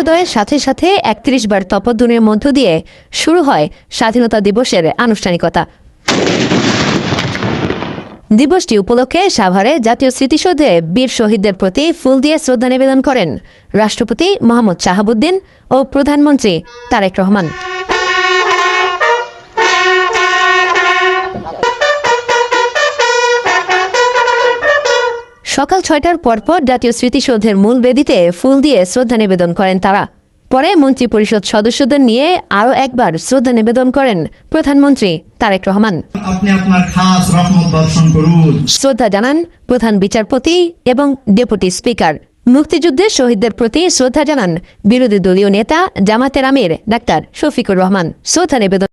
সূর্যোদয়ের সাথে সাথে ৩১ বার তপধ্বনির মধ্য দিয়ে শুরু হয় স্বাধীনতা দিবসের আনুষ্ঠানিকতা। দিবসটি উপলক্ষে সাভারে জাতীয় স্মৃতিসৌধে বীর শহীদদের প্রতি ফুল দিয়ে শ্রদ্ধা নিবেদন করেন রাষ্ট্রপতি মোহাম্মদ শাহাবুদ্দিন ও প্রধানমন্ত্রী তারেক রহমান। সকাল ৬টার পরপর জাতীয় স্মৃতিসৌধের মূল বেদিতে ফুল দিয়ে শ্রদ্ধা নিবেদন করেন তারা। পরে মন্ত্রিপরিষদ সদস্যদের নিয়ে আরও একবার শ্রদ্ধা নিবেদন করেন প্রধানমন্ত্রী তারেক রহমান। আপনি আপনার খাস রহমত বর্ষণ করুন। শ্রদ্ধা জানান প্রধান বিচারপতি এবং ডেপুটি স্পিকার। মুক্তিযুদ্ধের শহীদদের প্রতি শ্রদ্ধা জানান বিরোধী দলীয় নেতা জামাতের আমির ডাক্তার শফিকুর রহমান। শ্রদ্ধা নিবেদন